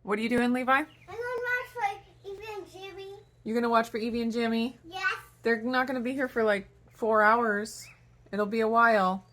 What are you doing, Levi? I'm gonna watch for Evie and Jimmy. You're gonna watch for Evie and Jimmy? Yes. They're not gonna be here for like 4 hours. It'll be a while,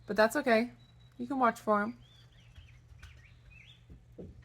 but that's okay. You can watch for them.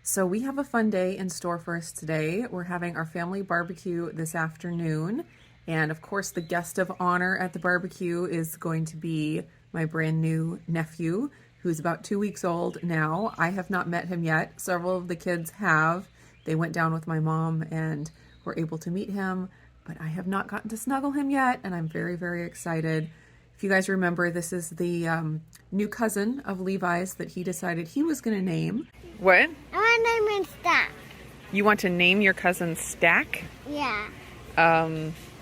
So we have a fun day in store for us today. We're having our family barbecue this afternoon. And of course, the guest of honor at the barbecue is going to be my brand new nephew, who's about 2 weeks old now. I have not met him yet. Several of the kids have. They went down with my mom and were able to meet him, but I have not gotten to snuggle him yet, and I'm very, very excited. If you guys remember, this is the new cousin of Levi's that he decided he was going to name. What? I want to name him Stack. You want to name your cousin Stack? Yeah.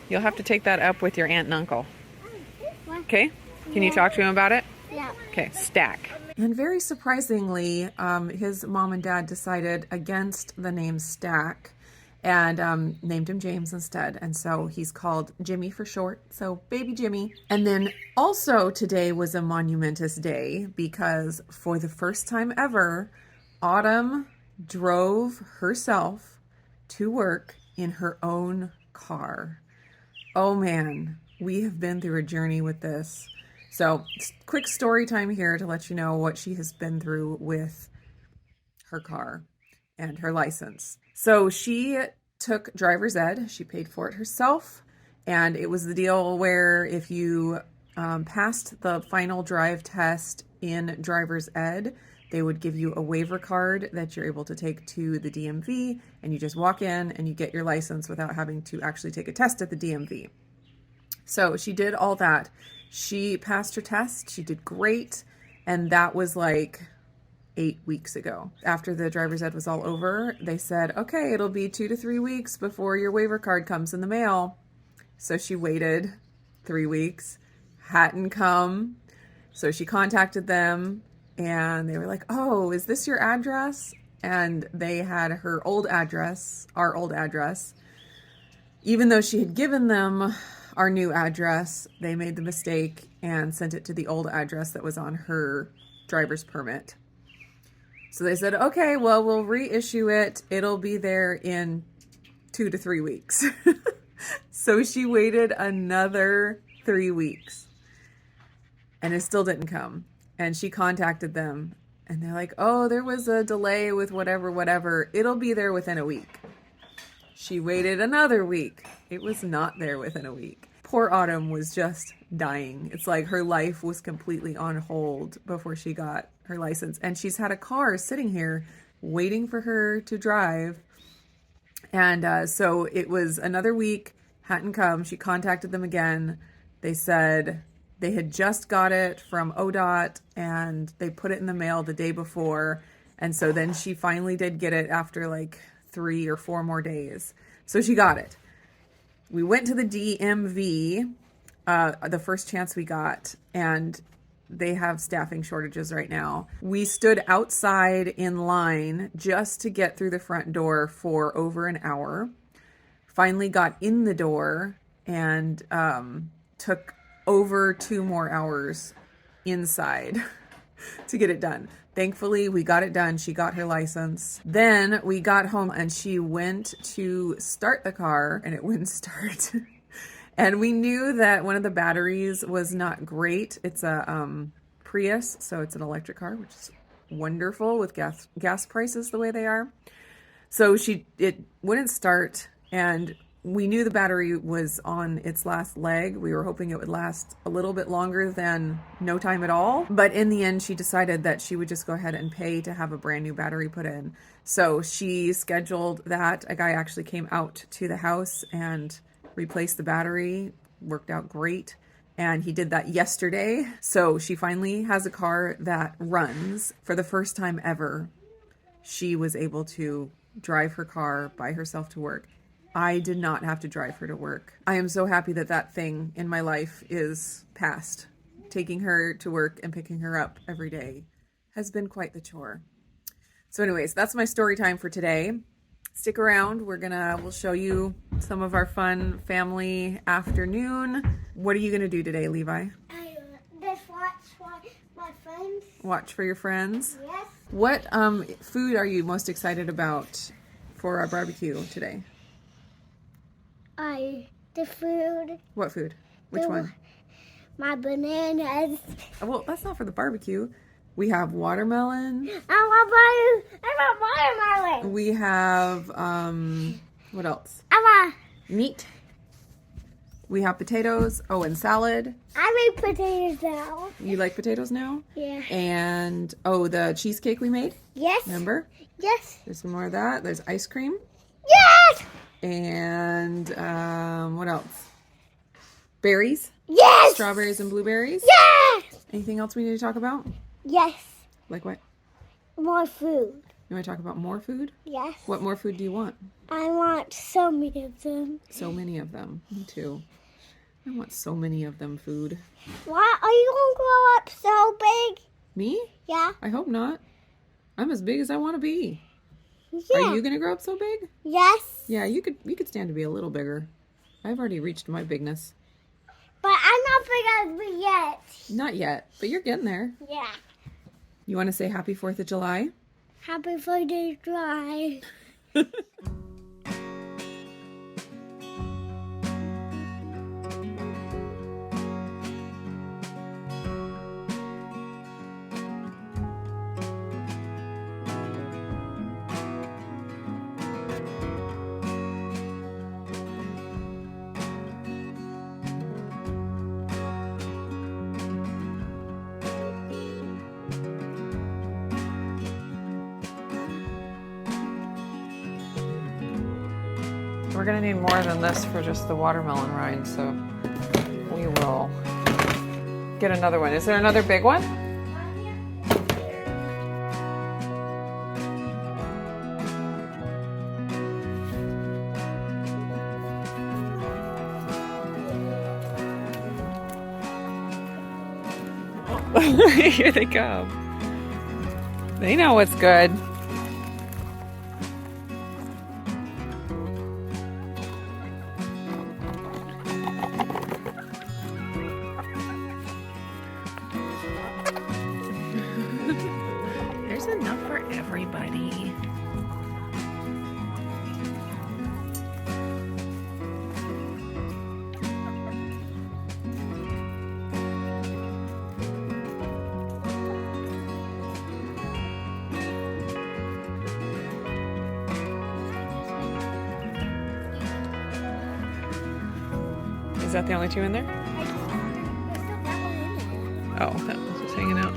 You'll have to take that up with your aunt and uncle. Okay? Can you talk to him about it? Yeah. Okay, Stack. And very surprisingly, his mom and dad decided against the name Stack and named him James instead. And so he's called Jimmy for short. So baby Jimmy. And then also today was a monumentous day because for the first time ever, Autumn drove herself to work in her own car. Oh man, we have been through a journey with this. So quick story time here to let you know what she has been through with her car and her license. So she took driver's ed. She paid for it herself. And it was the deal where if you passed the final drive test in driver's ed, they would give you a waiver card that you're able to take to the DMV, and you just walk in and you get your license without having to actually take a test at the DMV. So she did all that. She passed her test. She did great. And that was like 8 weeks ago. After the driver's ed was all over, they said, okay, it'll be 2 to 3 weeks before your waiver card comes in the mail. So she waited 3 weeks, hadn't come. So she contacted them and they were like, oh, is this your address? And they had her old address, our old address. Even though she had given them our new address, they made the mistake and sent it to the old address that was on her driver's permit. So they said, okay, well, we'll reissue it. It'll be there in 2 to 3 weeks. So she waited another 3 weeks and it still didn't come. And she contacted them and they're like, oh, there was a delay with whatever. It'll be there within a week. She waited another week. It was not there within a week. Poor Autumn was just dying. It's like her life was completely on hold before she got her license. And she's had a car sitting here waiting for her to drive. And so it was another week, hadn't come. She contacted them again. They said they had just got it from ODOT and they put it in the mail the day before. And so then she finally did get it after like 3 or 4 more days. So she got it. We went to the DMV the first chance we got, and they have staffing shortages right now. We stood outside in line just to get through the front door for over an hour. Finally got in the door and took over 2 more hours inside to get it done. Thankfully, we got it done. She got her license. Then we got home and she went to start the car and it wouldn't start. And we knew that one of the batteries was not great. It's a Prius, so it's an electric car, which is wonderful with gas prices the way they are. So it wouldn't start, and we knew the battery was on its last leg. We were hoping it would last a little bit longer than no time at all. But in the end, she decided that she would just go ahead and pay to have a brand new battery put in. So she scheduled that. A guy actually came out to the house and replaced the battery. Worked out great. And he did that yesterday. So she finally has a car that runs. For the first time ever, she was able to drive her car by herself to work. I did not have to drive her to work. I am so happy that that thing in my life is past. Taking her to work and picking her up every day has been quite the chore. So anyways, that's my story time for today. Stick around. We'll show you some of our fun family afternoon. What are you going to do today, Levi? Just watch my friends. Watch for your friends? Yes. What food are you most excited about for our barbecue today? The food. What food? Which one? My bananas. Oh, well, that's not for the barbecue. We have watermelon. I want watermelon. We have, what else? Meat. We have potatoes. Oh, and salad. I make potatoes now. You like potatoes now? Yeah. And, oh, the cheesecake we made. Yes. Remember? Yes. There's some more of that. There's ice cream. Yes. And, what else? Berries. Yes. Strawberries and blueberries. Yes. Anything else we need to talk about? Yes. Like what? More food. You want to talk about more food? Yes. What more food do you want? I want so many of them. So many of them. Me too. I want so many of them food. Why are you gonna grow up so big? Me? Yeah. I hope not. I'm as big as I want to be. Yeah. Are you going to grow up so big? Yes. Yeah, you could stand to be a little bigger. I've already reached my bigness. But I'm not big enough yet. Not yet, but you're getting there. Yeah. You want to say Happy 4th of July? Happy 4th of July. We're going to need more than this for just the watermelon rind, so we will get another one. Is there another big one? Here they come. They know what's good. There's enough for everybody. Is that the only two in there? Oh, that was just hanging out.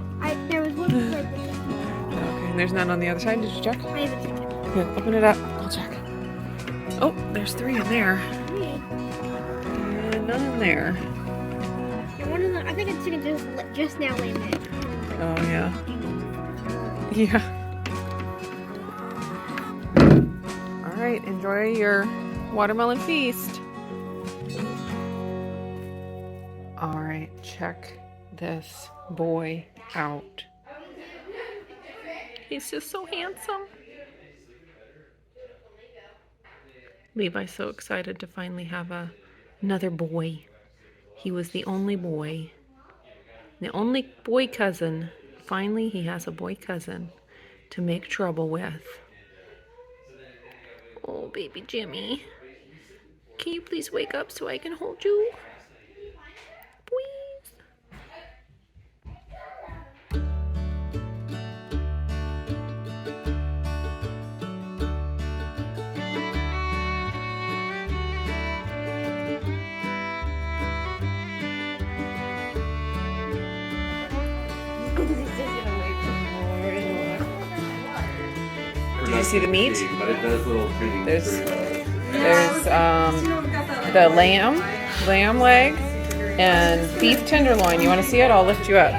There was one more. Okay, and there's none on the other side. Did you check? I haven't checked it. Here, open it up. I'll check. Oh, there's 3 in there. And none in there. And one of them, I think it's just now landed. Oh, yeah. Yeah. All right, enjoy your watermelon feast. All right, check this boy out. He's just so handsome. Levi's so excited to finally have another boy. He was the only boy. The only boy cousin. Finally, he has a boy cousin to make trouble with. Oh, baby Jimmy. Can you please wake up so I can hold you? Please. Did you see the meat? There's the lamb leg, and beef tenderloin. You want to see it? I'll lift you up.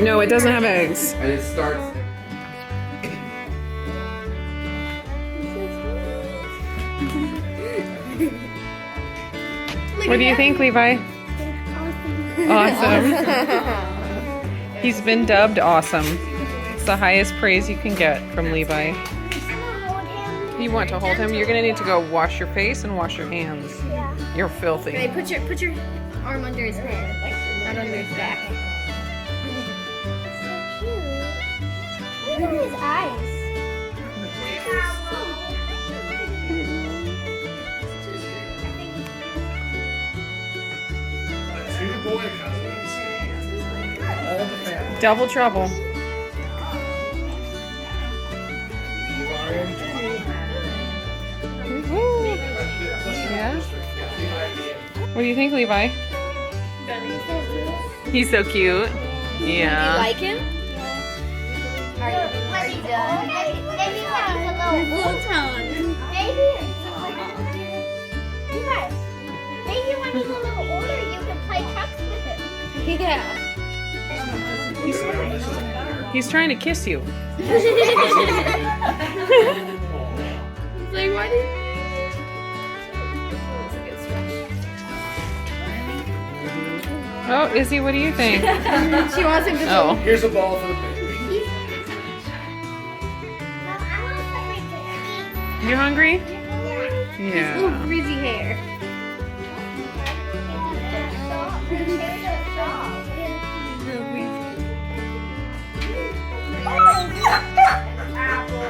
No, it doesn't have eggs. And it starts. What do you think, Levi? Awesome. He's been dubbed awesome. It's the highest praise you can get from Levi. You want to hold him? You're going to need to go wash your face and wash your hands. Yeah. You're filthy. Okay, put your arm under his head. sit under his back. So cute. Look at his eyes. Two boy cousins. All the family. Double trouble. Yeah. What do you think, Levi? He's so cute. Yeah. You like him? Are you done? Maybe have a little tongue. Maybe when he's a little older, you can play trucks with him. Yeah. He's trying to kiss you. He's like, what is Oh, Izzy, what do you think? She wants him to Oh. Here's a ball for the baby. You hungry? little Yeah. frizzy hair.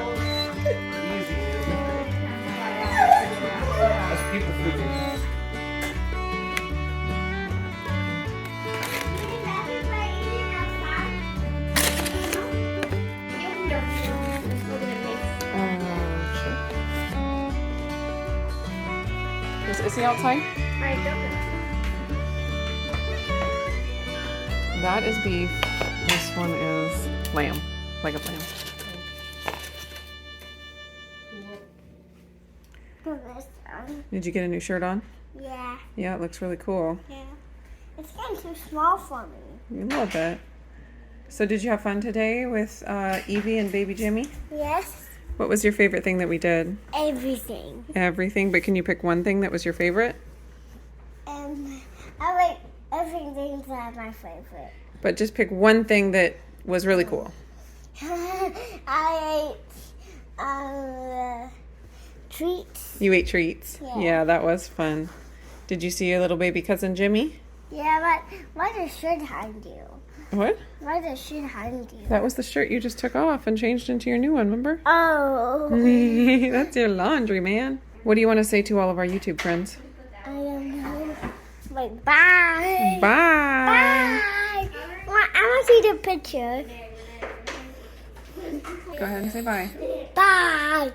Easy. That's people food. Is Izzy outside? That is beef. This one is lamb. Leg of lamb. Did you get a new shirt on? Yeah, Yeah, it looks really cool. yeah. It's getting too small for me. You love it. So did you have fun today with Evie and baby Jimmy? Yes, What was your favorite thing that we did? everything. Everything, but can you pick one thing that was your favorite? I like everything that my favorite. But just pick one thing that was really cool. I ate treats. You ate treats. Yeah. That was fun. Did you see your little baby cousin Jimmy? Yeah, but why does shirt hide you? What? Why does shirt hide you? That was the shirt you just took off and changed into your new one, remember? Oh. That's your laundry, man. What do you want to say to all of our YouTube friends? I don't know. Like, bye. Bye. Bye. Well, I want to see the picture. Go ahead and say bye. Bye.